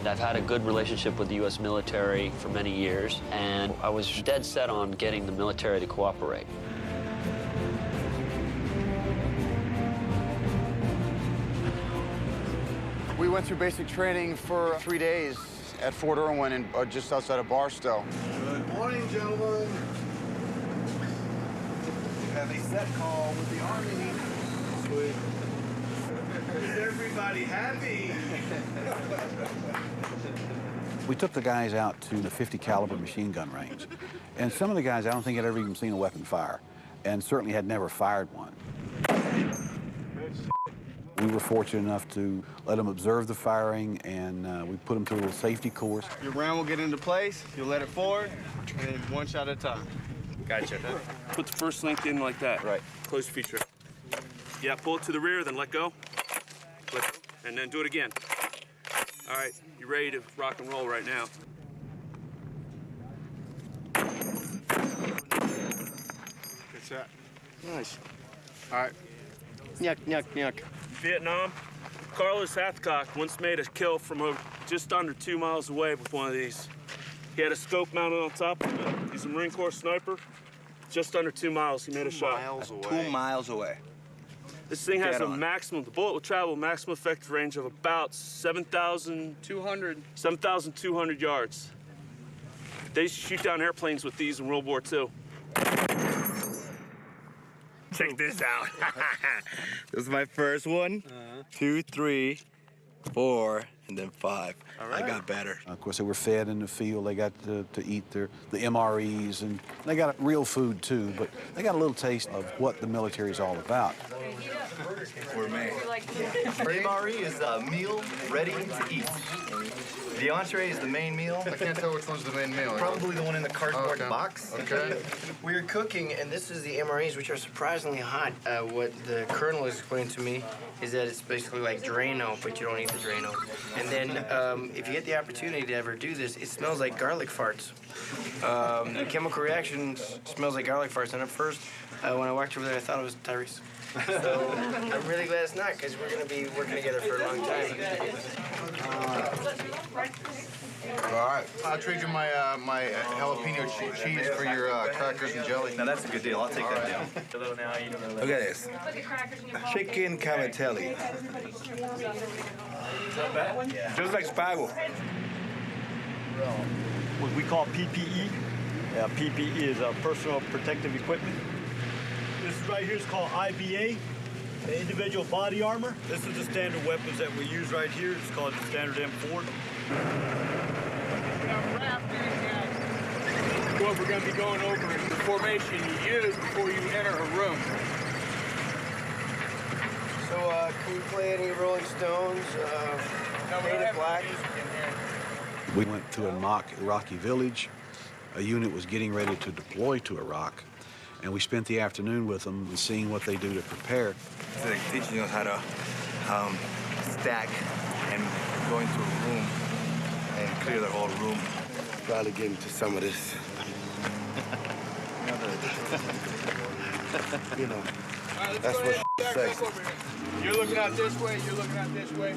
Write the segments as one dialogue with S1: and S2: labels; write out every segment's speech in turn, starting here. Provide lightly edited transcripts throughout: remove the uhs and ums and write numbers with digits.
S1: I've had a good relationship with the U.S. military for many years, and I was dead set on getting the military to cooperate.
S2: We went through basic training for 3 days at Fort Irwin and just outside of Barstow.
S3: Good morning, gentlemen. We have a set call with the Army. Sweet. Is everybody happy?
S4: We took the guys out to the 50 caliber machine gun range. And some of the guys, I don't think had ever even seen a weapon fire, and certainly had never fired one. We were fortunate enough to let them observe the firing, and we put them through a little safety course.
S3: Your round will get into place, you'll let it forward, and then one shot at a time.
S5: Gotcha. Put the first link in like that.
S3: Right.
S5: Close feature. Yeah, pull it to the rear, then let go. Let go, and then do it again. All right, you ready to rock and roll right now.
S3: Good shot.
S5: Nice.
S3: All right. Nyuk, nyuk, nyuk.
S5: Vietnam, Carlos Hathcock once made a kill from just under 2 miles away with one of these. He had a scope mounted on top of it. He's a Marine Corps sniper. Just under 2 miles, he made a shot.
S3: 2 miles away.
S5: This thing has a maximum, the bullet will travel maximum effective range of about 7,200 yards. They used to shoot down airplanes with these in World War II.
S3: Check this out. This is my first one. 2, 3, 4, and then 5. All right. I got better.
S4: Of course, they were fed in the field. They got to eat the MREs, and they got real food, too, but they got a little taste of what the military is all about.
S3: We're made.
S6: MRE is a meal ready to eat. The entree is the main meal.
S2: I can't tell which one's the main meal.
S6: Probably the one in the cardboard box.
S2: Okay.
S7: We're cooking, and this is the MREs, which are surprisingly hot. What the colonel explained to me is that it's basically like Drano, but you don't eat the Drano. And then if you get the opportunity to ever do this, it smells like garlic farts. The chemical reaction smells like garlic farts. And at first, when I walked over there, I thought it was Tyrese. So I'm really glad it's not, because we're going to be working together for a long time.
S2: All right. I'll trade you my my jalapeno cheese for your crackers and jelly.
S6: Now that's a good deal. I'll take that deal.
S3: Look at this. Chicken cavatelli. Just like spago.
S8: What we call PPE. PPE is personal protective equipment. This right here is called IBA, the individual body armor. This is the standard weapons that we use right here. It's called the standard M4.
S3: What we're going to be going over is the formation you use before you enter a room.
S7: So can we play any Rolling Stones? Fade to Black?
S4: We went to a mock Iraqi village. A unit was getting ready to deploy to Iraq, and we spent the afternoon with them and seeing what they do to prepare.
S3: It's like teaching us how to stack and go into a room and clear the whole room. Probably get into some of this. You know, that's what sexy.
S9: You're looking out this way, you're looking out this way.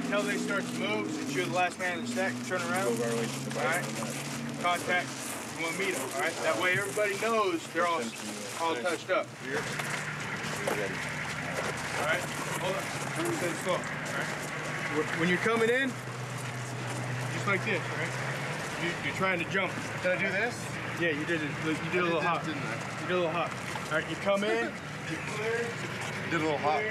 S9: Until they start to move, since you're the last man in the stack, turn around. All right? Contact. You want to meet them, all right? That way everybody knows they're all touched up. Here. All right? Hold on. Everything's slow. All right? When you're coming in, just like this, all right? You're trying to jump. Did I do this? Yeah, you did it. You did a little hop. Didn't I? You did a little hop. All right, you come in, you clear.
S2: Did a little hop.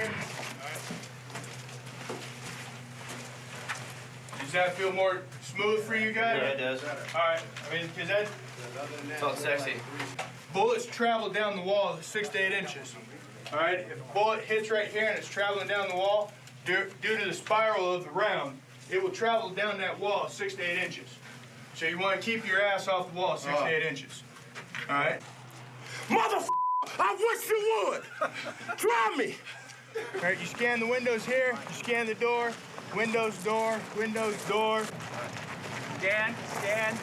S9: Does that feel more smooth for you guys?
S7: Yeah, it does.
S9: All right, I mean, because that
S7: Felt sexy.
S9: bullets travel down the wall 6 to 8 inches. All right, if a bullet hits right here and it's traveling down the wall, due to the spiral of the round, it will travel down that wall 6 to 8 inches. So you want to keep your ass off the wall 6 to 8 inches. All right?
S3: Motherfucker! I wish you would! Try me!
S9: All right, you scan the windows here, you scan the door, windows, door, windows, door. Scan, scan.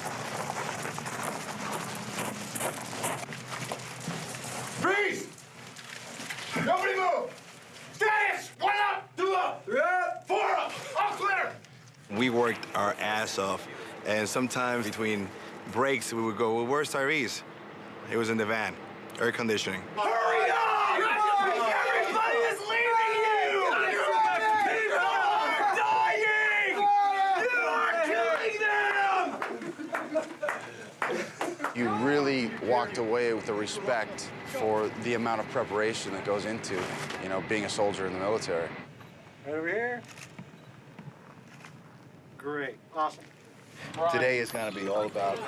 S3: Freeze! Nobody move! Darius! 1 up! 2 up! 3 up! 4 up! All clear! We worked our ass off, and sometimes between breaks, we would go, well, where's Tyrese? He was in the van, air conditioning.
S10: Hurry up! Everybody is leaving you! People are dying! You are killing them!
S11: You really walked away with the respect for the amount of preparation that goes into, you know, being a soldier in the military.
S8: Right over here. Great. Awesome.
S6: Today is going to be all about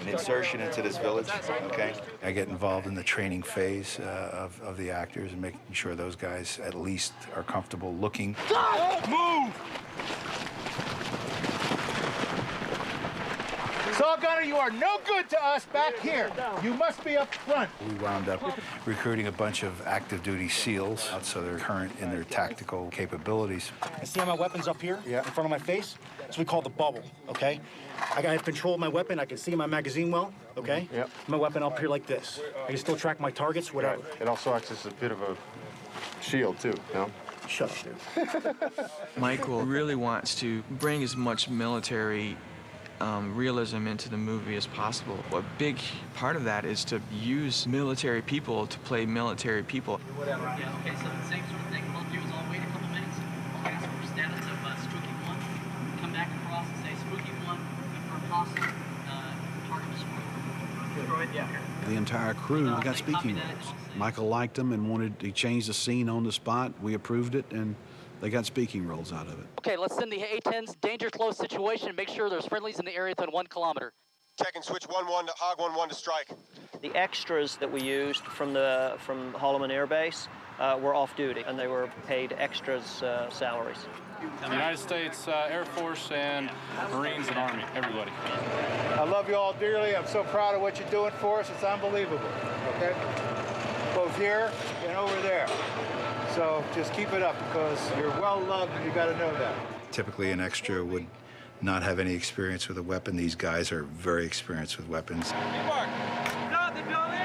S6: an insertion into this village, okay?
S12: I get involved in the training phase of the actors and making sure those guys at least are comfortable looking.
S9: Move!
S2: Saw Gunner, you are no good to us back here. You must be up front.
S12: We wound up recruiting a bunch of active duty SEALs, so they're current in their tactical capabilities.
S13: I see my weapons up here in front of my face. That's what we call the bubble, okay? I have control of my weapon. I can see my magazine well, okay?
S2: Yep.
S13: My weapon up here like this. I can still track my targets, whatever.
S2: It also acts as a bit of a shield, too, you know?
S13: Shut up, dude.
S14: Michael really wants to bring as much military realism into the movie as possible. A big part of that is to use military people to play military people.
S15: Whatever. Yeah, okay, so the same sort of thing we'll do is I'll wait a couple minutes. I'll get some status of Spooky 1, come back across and say Spooky 1, confirm hostile, target destroyed. Yeah.
S4: The entire crew got speaking roles. Michael liked them and he changed the scene on the spot. We approved it, and they got speaking roles out of it.
S16: Okay, let's send the A-10s. Danger close situation. Make sure there's friendlies in the area within 1 kilometer.
S17: Checking switch 1-1 to Hog 1-1 to strike.
S18: The extras that we used from Holloman Air Base were off duty, and they were paid extras salaries.
S19: The United States Air Force and Marines and Army, everybody.
S2: I love you all dearly. I'm so proud of what you're doing for us. It's unbelievable, okay? Both here and over there. So just keep it up because you're well loved and you got to know that.
S12: Typically, an extra would not have any experience with a weapon. These guys are very experienced with weapons.
S10: Stop the building!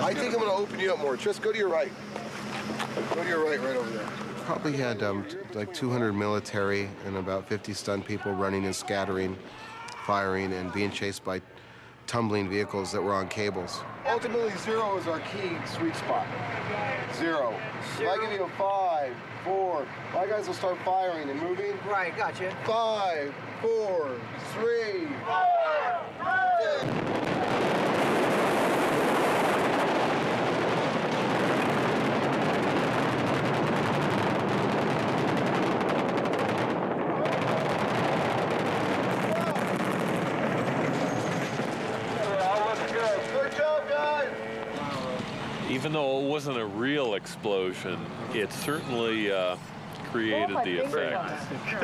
S17: I think I'm going to open you up more. Just go to your right. Go to your right over there.
S20: Probably had like 200 military and about 50 stun people running and scattering, firing, and being chased by tumbling vehicles that were on cables.
S17: Ultimately, 0 is our key sweet spot. 0. If I give you a 5, 4, my guys will start firing and moving.
S7: Right, gotcha.
S17: 5, 4, 3.
S21: Even though it wasn't a real explosion, it certainly created the effect.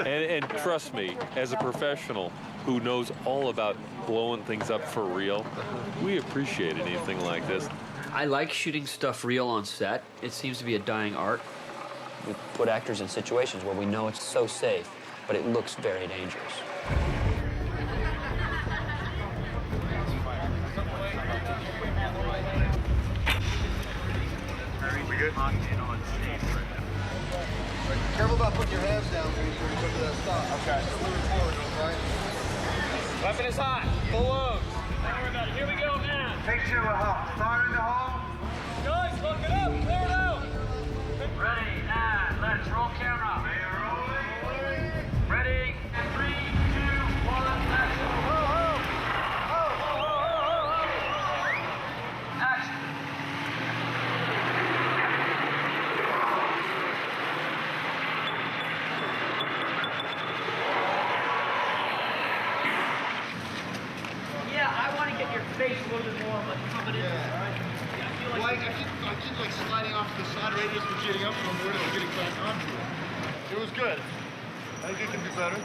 S21: And trust me, as a professional who knows all about blowing things up for real, we appreciate anything like this.
S1: I like shooting stuff real on set. It seems to be a dying art.
S18: We put actors in situations where we know it's so safe, but it looks very dangerous.
S17: Good? Careful about putting your hands down when you come to that stop. Okay. Moving forward, all right?
S10: Weapon is hot. Full load. Here we go, man.
S17: Take 2 a hole. Fire in the hole.
S10: Guys, look it up. Clear it out. Ready, and let's roll camera. Ready, 3, 2, 1, action. Action. Face a little bit more, like coming in. Yeah.
S17: Well, I did like sliding off the side radius and getting up from where and getting back onto it. It was good. I think it can be better.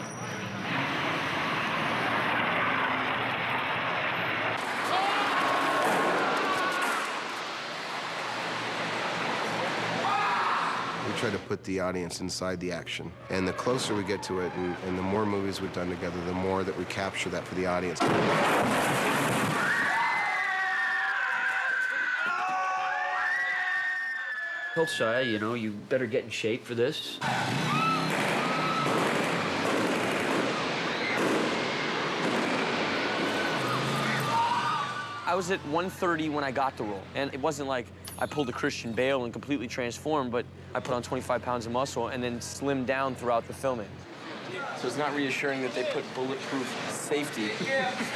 S20: We try to put the audience inside the action. And the closer we get to it, and the more movies we've done together, the more that we capture that for the audience.
S1: Told Shia, you know, you better get in shape for this.
S5: I was at 130 when I got the role, and it wasn't like I pulled a Christian Bale and completely transformed, but I put on 25 pounds of muscle and then slimmed down throughout the filming. So it's not reassuring that they put bulletproof safety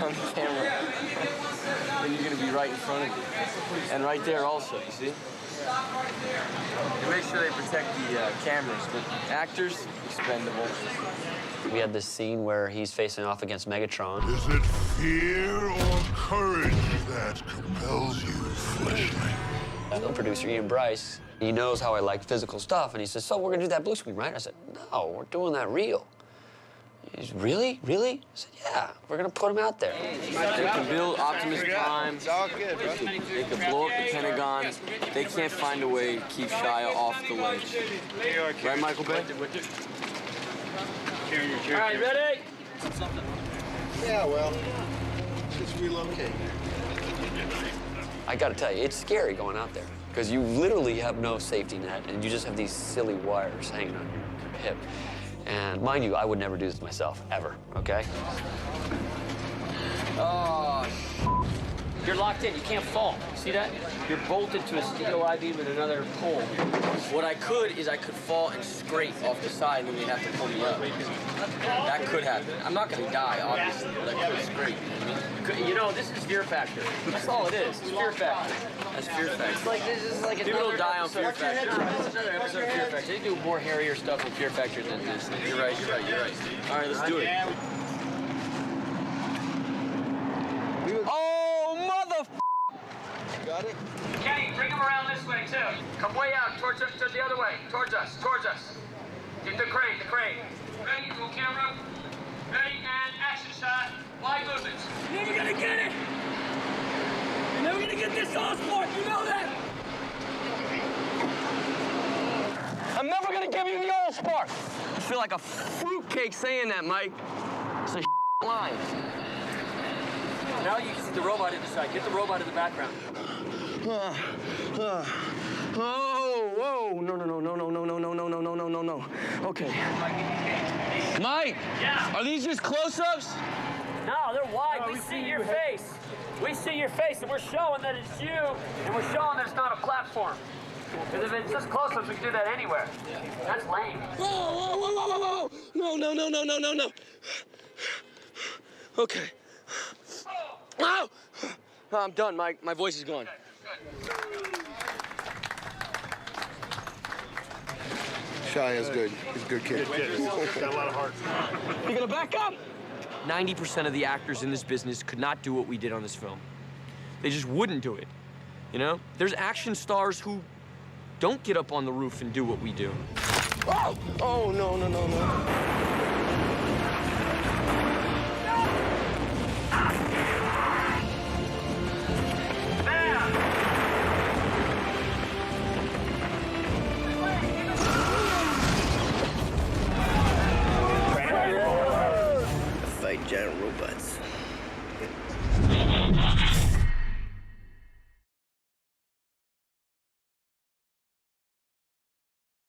S5: on the camera. And you're gonna be right in front of you. And right there also, you see? They make sure they protect the cameras, but actors, expendable.
S1: We had this scene where he's facing off against Megatron.
S22: Is it fear or courage that compels you, Fleshling?
S1: The producer, Ian Bryce, he knows how I like physical stuff, and he says, so we're gonna do that blue screen, right? I said, no, we're doing that real. He's, really? Really? I said, yeah, we're gonna put him out there.
S5: They can build Optimus Prime. It's all good, bro. They can blow up the Pentagon. They can't find a way to keep Shia off the ledge. Right, Michael Bay?
S10: All right, ready?
S17: Yeah, well, just relocate.
S1: I gotta tell you, it's scary going out there, because you literally have no safety net, and you just have these silly wires hanging on your hip. And mind you, I would never do this myself, ever, okay?
S5: Oh, you're locked in. You can't fall. See that? You're bolted to a steel I-beam and another pole. What I could is I could fall and scrape off the side, and then you'd have to pull me up. That could happen. I'm not going to die, obviously, but I could scrape. You know, this is fear factor. That's all it is. It's fear factor. That's fear factor. It's like, this is like people don't die on fear factor. It's another episode of fear factor. They do more hairier stuff on fear factor than this. You're right, you're right, you're right. All right, let's do it. Oh, mother...
S17: Got it?
S10: Kenny, bring him around this way, too. Come way out, towards the other way. Towards us, towards us. Get the crane, the crane. Ready, roll camera. Ready, and action shot. Wide movements. You're never gonna get it! You're never gonna get this Allspark, you know that!
S5: I'm never gonna give you the Allspark! I feel like a fruitcake saying that, Mike. It's a line. Now you can see the robot in the side. Get the robot in the background. Oh, whoa. No. Okay. Mike! Yeah? Are these just close-ups?
S10: No, they're wide. We see your face. We see your face, and we're showing that it's you, and we're showing that it's not a platform. Because if it's just close-ups, we can do that anywhere. That's lame.
S5: Whoa. No. Okay. Oh! I'm done. My voice is gone.
S20: Shia is good. He's a good kid.
S8: Got a lot of heart.
S5: You gonna back up? 90% of the actors in this business could not do what we did on this film. They just wouldn't do it. You know? There's action stars who don't get up on the roof and do what we do. Oh, no.